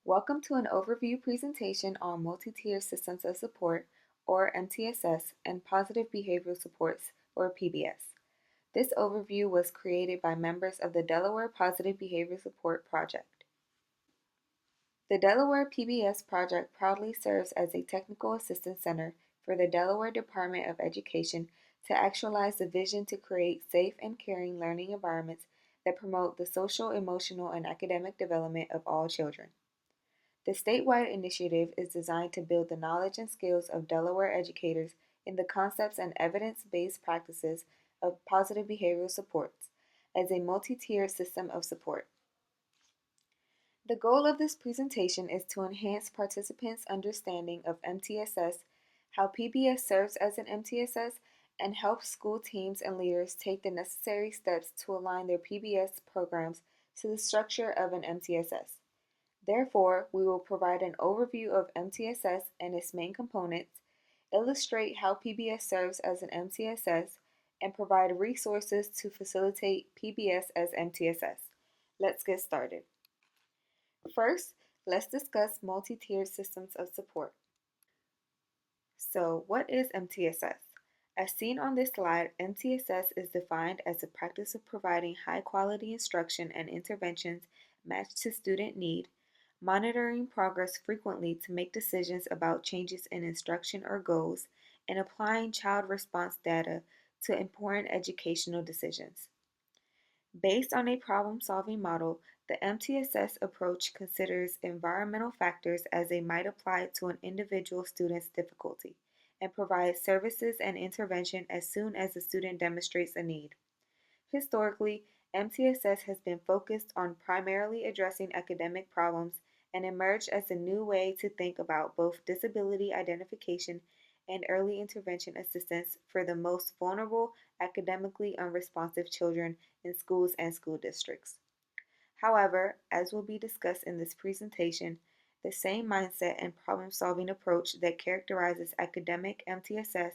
Welcome to an overview presentation on multi-tier systems of support, or MTSS, and positive behavioral supports, or PBS. This overview was created by members of the Delaware Positive Behavior Support Project. The Delaware PBS project proudly serves as a technical assistance center for the Delaware Department of Education to actualize the vision to create safe and caring learning environments that promote the social, emotional, and academic development of all children. The statewide initiative is designed to build the knowledge and skills of Delaware educators in the concepts and evidence-based practices of positive behavioral supports as a multi-tiered system of support. The goal of this presentation is to enhance participants' understanding of MTSS, how PBS serves as an MTSS, and help school teams and leaders take the necessary steps to align their PBS programs to the structure of an MTSS. Therefore, we will provide an overview of MTSS and its main components, illustrate how PBS serves as an MTSS, and provide resources to facilitate PBS as MTSS. Let's get started. First, let's discuss multi-tiered systems of support. So, what is MTSS? As seen on this slide, MTSS is defined as the practice of providing high-quality instruction and interventions matched to student need, monitoring progress frequently to make decisions about changes in instruction or goals, and applying child response data to important educational decisions. Based on a problem-solving model, the MTSS approach considers environmental factors as they might apply to an individual student's difficulty and provides services and intervention as soon as the student demonstrates a need. Historically, MTSS has been focused on primarily addressing academic problems and emerged as a new way to think about both disability identification and early intervention assistance for the most vulnerable, academically unresponsive children in schools and school districts. However, as will be discussed in this presentation, the same mindset and problem-solving approach that characterizes academic MTSS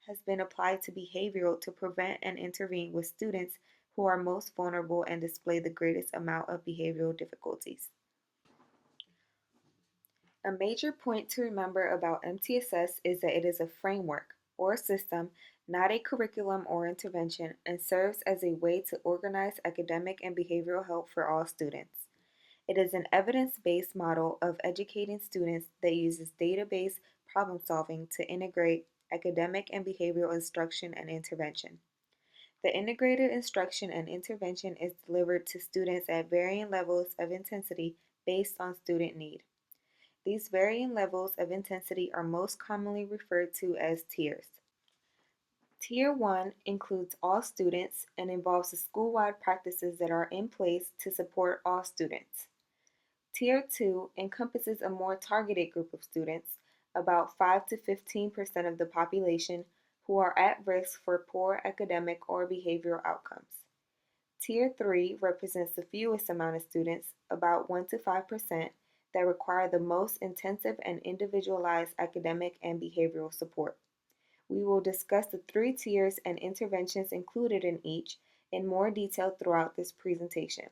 has been applied to behavioral to prevent and intervene with students who are most vulnerable and display the greatest amount of behavioral difficulties. A major point to remember about MTSS is that it is a framework or system, not a curriculum or intervention, and serves as a way to organize academic and behavioral help for all students. It is an evidence-based model of educating students that uses data-based problem solving to integrate academic and behavioral instruction and intervention. The integrated instruction and intervention is delivered to students at varying levels of intensity based on student need. These varying levels of intensity are most commonly referred to as tiers. Tier 1 includes all students and involves the school-wide practices that are in place to support all students. Tier 2 encompasses a more targeted group of students, about 5 to 15% of the population, who are at risk for poor academic or behavioral outcomes. Tier 3 represents the fewest amount of students, about 1 to 5%, that require the most intensive and individualized academic and behavioral support. We will discuss the three tiers and interventions included in each in more detail throughout this presentation.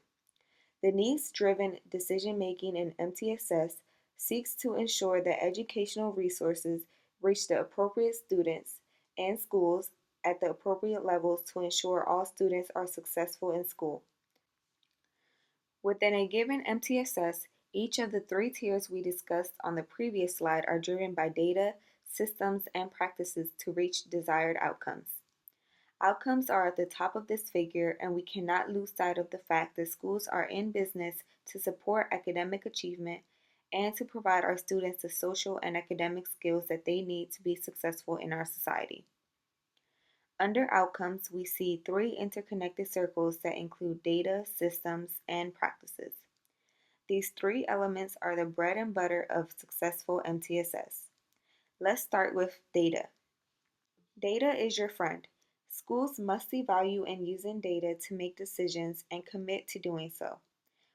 The needs-driven decision-making in MTSS seeks to ensure that educational resources reach the appropriate students and schools at the appropriate levels to ensure all students are successful in school. Within a given MTSS, each of the three tiers we discussed on the previous slide are driven by data, systems, and practices to reach desired outcomes. Outcomes are at the top of this figure, and we cannot lose sight of the fact that schools are in business to support academic achievement and to provide our students the social and academic skills that they need to be successful in our society. Under outcomes, we see three interconnected circles that include data, systems, and practices. These three elements are the bread and butter of successful MTSS. Let's start with data. Data is your friend. Schools must see value in using data to make decisions and commit to doing so.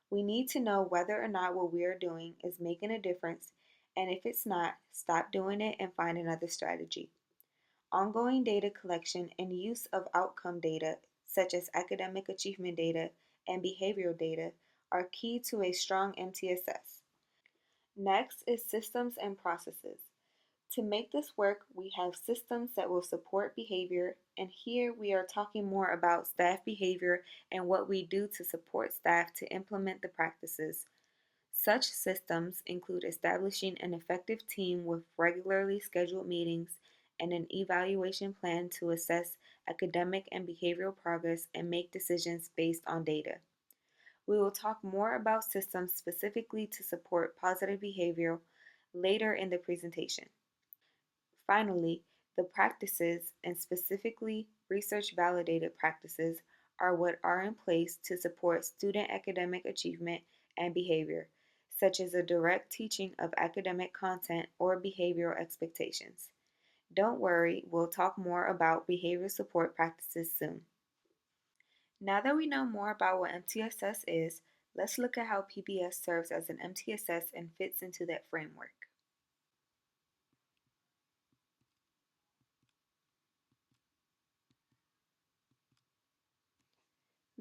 We need to know whether or not what we are doing is making a difference, and if it's not, stop doing it and find another strategy. Ongoing data collection and use of outcome data, such as academic achievement data and behavioral data, are key to a strong MTSS. Next is systems and processes. To make this work, we have systems that will support behavior, and here we are talking more about staff behavior and what we do to support staff to implement the practices. Such systems include establishing an effective team with regularly scheduled meetings and an evaluation plan to assess academic and behavioral progress and make decisions based on data. We will talk more about systems specifically to support positive behavior later in the presentation. Finally, the practices, and specifically research validated practices, are what are in place to support student academic achievement and behavior, such as a direct teaching of academic content or behavioral expectations. Don't worry, we'll talk more about behavior support practices soon. Now that we know more about what MTSS is, let's look at how PBS serves as an MTSS and fits into that framework.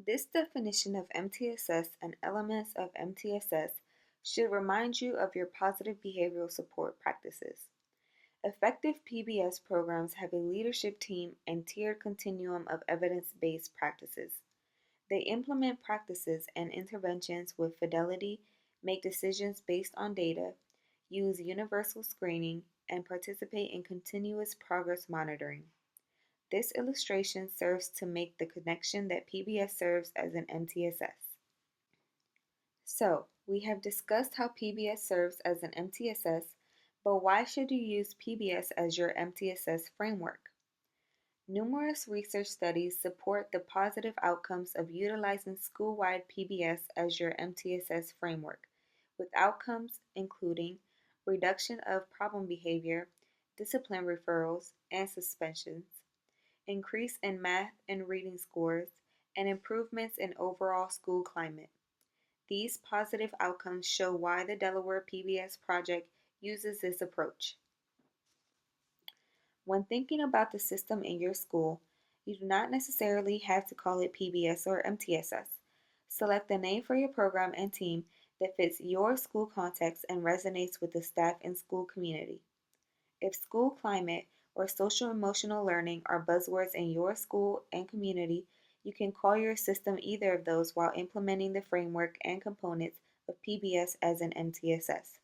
This definition of MTSS and elements of MTSS should remind you of your positive behavioral support practices. Effective PBS programs have a leadership team and tiered continuum of evidence based practices. They implement practices and interventions with fidelity, make decisions based on data, use universal screening, and participate in continuous progress monitoring. This illustration serves to make the connection that PBS serves as an MTSS. So, we have discussed how PBS serves as an MTSS, but why should you use PBS as your MTSS framework? Numerous research studies support the positive outcomes of utilizing school-wide PBS as your MTSS framework, with outcomes including reduction of problem behavior, discipline referrals, and suspensions, increase in math and reading scores, and improvements in overall school climate. These positive outcomes show why the Delaware PBS project uses this approach. When thinking about the system in your school, you do not necessarily have to call it PBS or MTSS. Select the name for your program and team that fits your school context and resonates with the staff and school community. If school climate or social emotional learning are buzzwords in your school and community, you can call your system either of those while implementing the framework and components of PBS as an MTSS.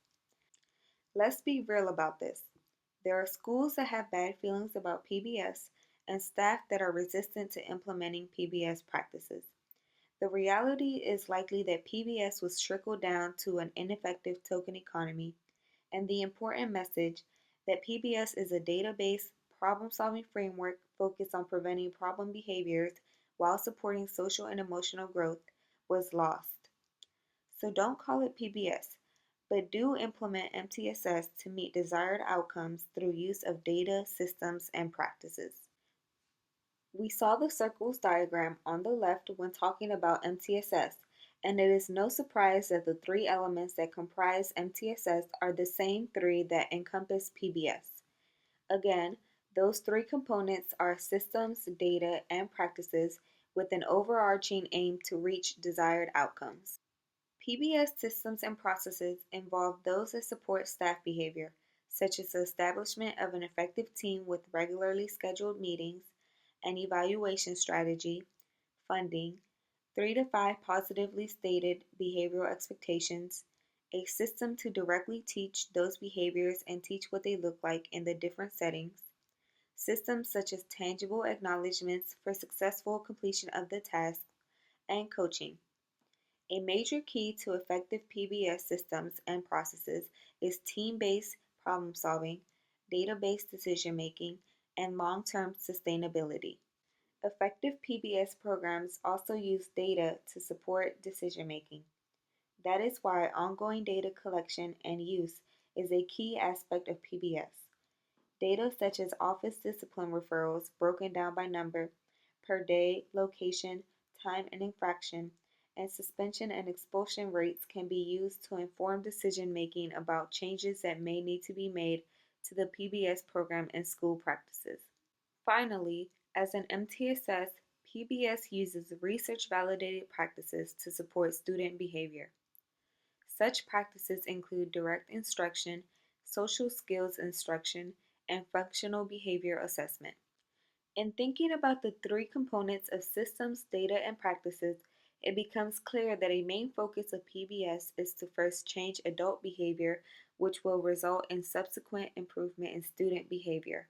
Let's be real about this. There are schools that have bad feelings about PBS and staff that are resistant to implementing PBS practices. The reality is likely that PBS was trickled down to an ineffective token economy, and the important message that PBS is a data-based problem-solving framework focused on preventing problem behaviors while supporting social and emotional growth was lost. So don't call it PBS, but do implement MTSS to meet desired outcomes through use of data, systems, and practices. We saw the circles diagram on the left when talking about MTSS, and it is no surprise that the three elements that comprise MTSS are the same three that encompass PBS. Again, those three components are systems, data, and practices with an overarching aim to reach desired outcomes. PBS systems and processes involve those that support staff behavior, such as the establishment of an effective team with regularly scheduled meetings, an evaluation strategy, funding, 3 to 5 positively stated behavioral expectations, a system to directly teach those behaviors and teach what they look like in the different settings, systems such as tangible acknowledgments for successful completion of the task, and coaching. A major key to effective PBS systems and processes is team-based problem-solving, data-based decision-making, and long-term sustainability. Effective PBS programs also use data to support decision-making. That is why ongoing data collection and use is a key aspect of PBS. Data such as office discipline referrals broken down by number, per day, location, time and infraction, and suspension and expulsion rates can be used to inform decision making about changes that may need to be made to the PBS program and school practices. Finally, as an MTSS, PBS uses research validated practices to support student behavior. Such practices include direct instruction, social skills instruction, and functional behavior assessment. In thinking about the three components of systems, data, and practices, it becomes clear that a main focus of PBS is to first change adult behavior, which will result in subsequent improvement in student behavior.